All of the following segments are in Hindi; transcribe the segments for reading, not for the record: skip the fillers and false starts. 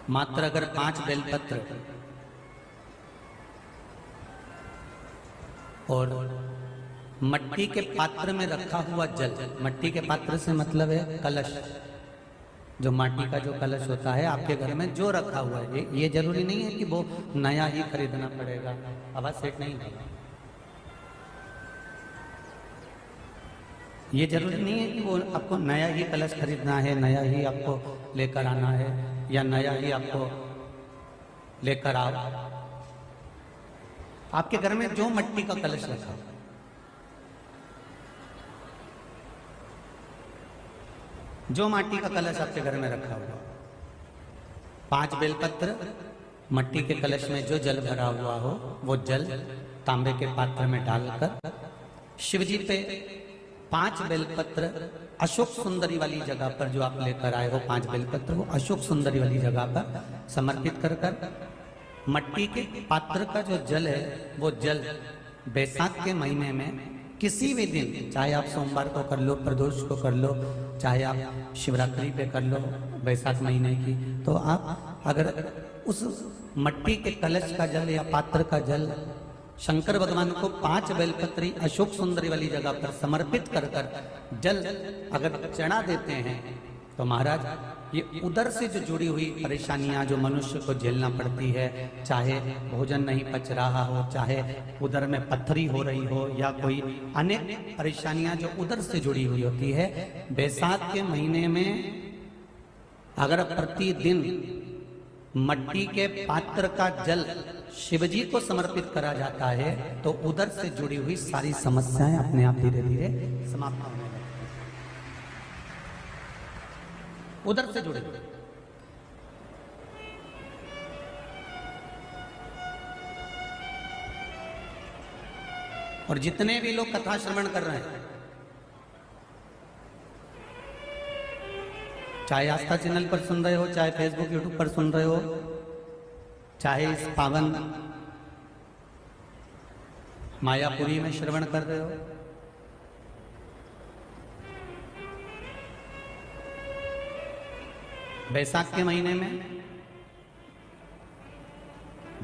मात्र अगर 5 बेलपत्र और मट्टी के पात्र में रखा हुआ जल, मट्टी के पात्र से मतलब है कलश, जो माटी का जो कलश होता है आपके घर में जो रखा हुआ है, ये जरूरी नहीं है कि वो नया ही खरीदना पड़ेगा। आवाज सेट नहीं होगा। ये जरूरी नहीं है कि वो आपको नया ही कलश खरीदना है, नया ही आपको लेकर आना है, या नया ही आपको लेकर आओ। आपके घर में जो मट्टी का कलश रखा, जो माटी का कलश आपके घर में रखा हुआ, 5 बेलपत्र, मट्टी के कलश में जो जल भरा हुआ हो, वो जल तांबे के पात्र में डालकर शिव जी पे 5 बेलपत्र अशोक सुंदरी वाली जगह पर जो आप लेकर आए हो, 5 बेलपत्र वो अशोक सुंदरी वाली जगह पर समर्पित कर मट्टी के पात्र का जो जल है वो जल बैसाख के महीने में किसी भी दिन, चाहे आप सोमवार को कर लो, प्रदोष को कर लो, चाहे आप शिवरात्रि पे कर लो बैसाख महीने की, तो आप अगर उस मट्टी के कलश का जल या पात्र का जल शंकर भगवान को 5 बेलपत्री अशोक सुंदरी वाली जगह पर समर्पित कर जल अगर चढ़ा देते हैं, तो महाराज ये उदर से जो जुड़ी हुई परेशानियां जो मनुष्य को झेलना पड़ती है, चाहे भोजन नहीं पच रहा हो, चाहे उदर में पत्थरी हो रही हो, या कोई अनेक परेशानियां जो उदर से जुड़ी हुई होती है, बैसाख के महीने में अगर प्रतिदिन मट्टी के पात्र का जल शिवजी को समर्पित करा जाता है, तो उदर से जुड़ी हुई सारी समस्याएं अपने आप धीरे धीरे समाप्त होने लगती हैं। उदर से जुड़े और जितने भी लोग कथा श्रवण कर रहे हैं, चाहे आस्था चैनल पर सुन रहे हो, चाहे फेसबुक यूट्यूब पर सुन रहे हो, चाहे इस पावन मायापुरी में श्रवण कर रहे हो, बैसाख के महीने में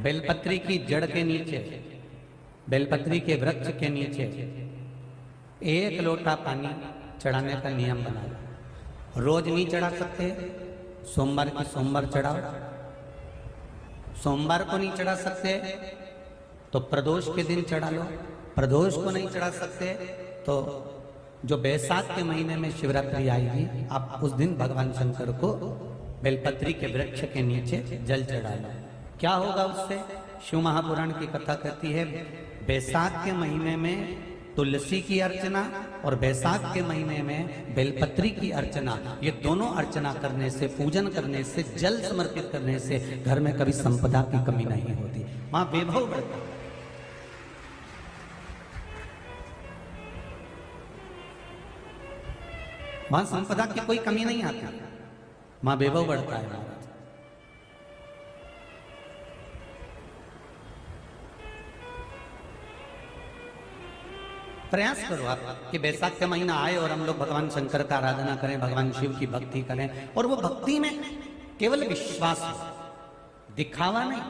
बेलपत्री की जड़ के नीचे, बेलपत्री के वृक्ष के नीचे 1 लोटा पानी चढ़ाने का नियम बनाओ। रोज नहीं चढ़ा सकते, सोमवार की सोमवार चढ़ाओ। सोमवार को नहीं चढ़ा सकते तो प्रदोष के दिन चढ़ा लो। प्रदोष को नहीं चढ़ा सकते तो जो बैसाख के महीने में शिवरात्रि आएगी, आप उस दिन भगवान शंकर को बेलपत्री के वृक्ष के नीचे जल चढ़ा लो। क्या होगा उससे? शिव महापुराण की कथा कहती है, बैसाख के महीने में तुलसी की अर्चना और बैसाख के महीने में बेलपत्री की अर्चना, ये दोनों अर्चना करने से, पूजन करने से, जल समर्पित करने से घर में कभी संपदा की कमी नहीं होती, वहां वैभव बढ़ता। वहां संपदा की कोई कमी नहीं आती, वहां वैभव बढ़ता है। प्रयास करो आप कि बैसाख का महीना आए और हम लोग भगवान शंकर का आराधना करें, भगवान शिव की भक्ति करें, और वो भक्ति में केवल विश्वास हो, दिखावा नहीं।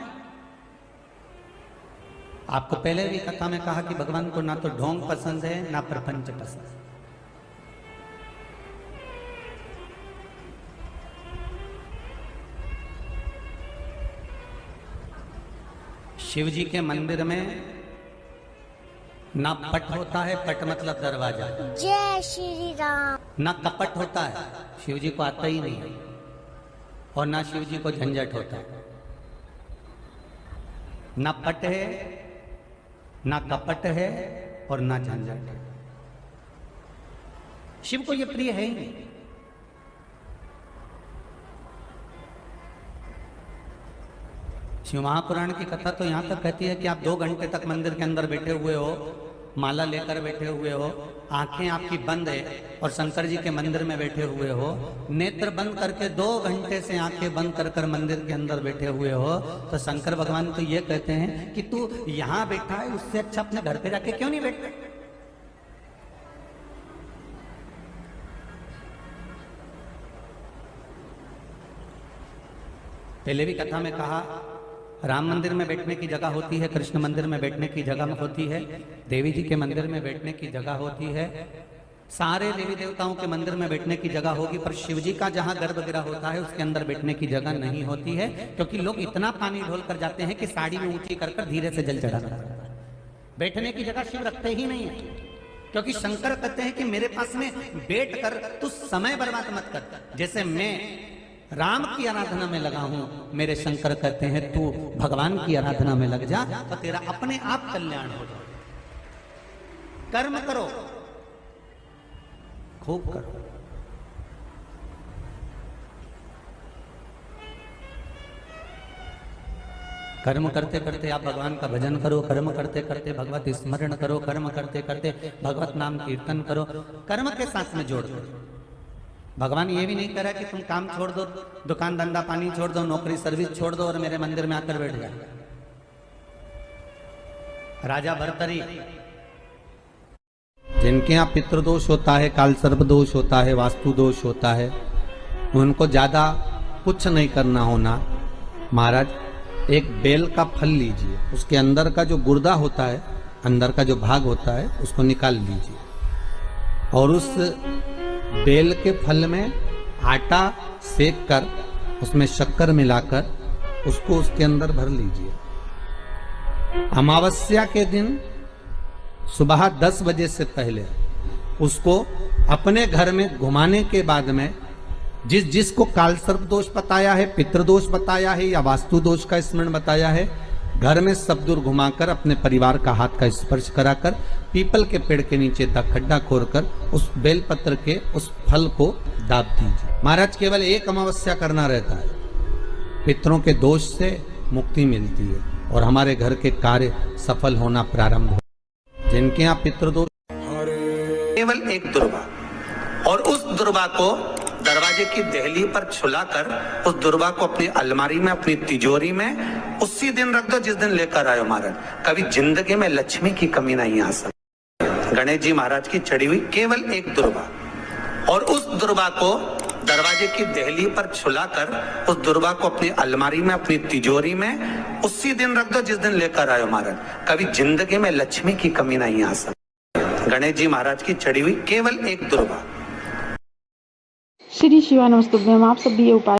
आपको पहले भी कथा में कहा कि भगवान को ना तो ढोंग पसंद है, ना प्रपंच पसंद है। शिव जी के मंदिर में ना पट होता है, पट मतलब दरवाजा, जय श्री राम। ना कपट होता है, शिव जी को आता ही नहीं है, और ना शिव जी को झंझट होता है। ना पट है, ना कपट है, और ना झंझट है। शिव को यह प्रिय है ही नहीं। शिव महापुराण की कथा तो यहां तक कहती है कि आप 2 घंटे तक मंदिर के अंदर बैठे हुए हो, माला लेकर बैठे हुए हो, आंखें आपकी बंद है और शंकर जी के मंदिर में बैठे हुए हो, नेत्र बंद करके 2 घंटे से आंखें बंद कर कर मंदिर के अंदर बैठे हुए हो, तो शंकर भगवान तो ये कहते हैं कि तू यहां बैठा है, उससे अच्छा अपने घर पे जाके क्यों नहीं बैठा? पहले भी कथा में कहा, राम मंदिर में बैठने की जगह होती है, कृष्ण मंदिर में बैठने की जगह होती है, देवी जी के मंदिर में बैठने की जगह होती है, सारे देवी देवताओं के मंदिर में बैठने की जगह होगी, पर शिव जी का जहां गर्भगृह होता है उसके अंदर बैठने की जगह नहीं होती है, क्योंकि लोग इतना पानी ढोल कर जाते हैं कि साड़ी में ऊंची कर कर धीरे से जल चढ़ाना पड़ता है। बैठने की जगह शिव रखते ही नहीं है, क्योंकि शंकर कहते हैं कि मेरे पास में बैठ कर तू समय बर्बाद मत कर। जैसे मैं राम की आराधना में लगा हूं, मेरे शंकर कहते हैं तू भगवान की आराधना में लग जा, तो तेरा अपने आप कल्याण हो जाए। कर्म करो, खूब करो। कर्म करते करते आप भगवान का भजन करो, कर्म करते करते भगवत स्मरण करो, कर्म करते करते भगवत नाम कीर्तन करो, कर्म के साथ में जोड़ दो। भगवान ये भी नहीं कह रहा कि तुम काम छोड़ दो, दुकान धंधा पानी छोड़ दो, नौकरी सर्विस छोड़ दो और मेरे मंदिर में आकर बैठ जाए। राजा भर्तरी, जिनके यहाँ पितृदोष होता है, काल सर्प दोष होता है, वास्तु दोष होता है, उनको ज्यादा कुछ नहीं करना होना। महाराज एक बेल का फल लीजिए, उसके अंदर का जो गुर्दा होता है, अंदर का जो भाग होता है, उसको निकाल लीजिए और उस बेल के फल में आटा सेक कर उसमें शक्कर मिलाकर उसको उसके अंदर भर लीजिए। अमावस्या के दिन सुबह 10 बजे से पहले उसको अपने घर में घुमाने के बाद में जिसको काल सर्प दोष बताया है, पितृदोष बताया है या वास्तु दोष का स्मरण बताया है, घर में सब दूर घुमाकर अपने परिवार का हाथ का स्पर्श कराकर पीपल के पेड़ के नीचे तक खड्डा खोदकर उस बेलपत्र के उस फल को दाब दीजिए। महाराज केवल एक अमावस्या करना रहता है, पितरों के दोष से मुक्ति मिलती है और हमारे घर के कार्य सफल होना प्रारंभ हो। जिनके यहाँ पितृदोष, केवल एक दुर्वा, और उस दुर्वा को दरवाजे की देहली पर छुलाकर उस दुर्वा को अपनी अलमारी में, अपनी तिजोरी में उसी दिन रख दो जिस दिन लेकर आयो महाराज। कभी जिंदगी में लक्ष्मी की कमी नहीं आ सकती। गणेश जी महाराज की चढ़ी हुई केवल एक दुर्वा, और उस दुर्वा को दरवाजे की देहली पर छुलाकर उस दुर्वा को अपनी अलमारी में, अपनी तिजोरी में उसी दिन रख दो जिस दिन लेकर आयो महाराज। कभी जिंदगी में लक्ष्मी की कमी नहीं आ सकती। गणेश जी महाराज की चढ़ी हुई केवल एक दुर्वा। श्री शिवानमस्तुभ्यम। आप सब भी ये उपाय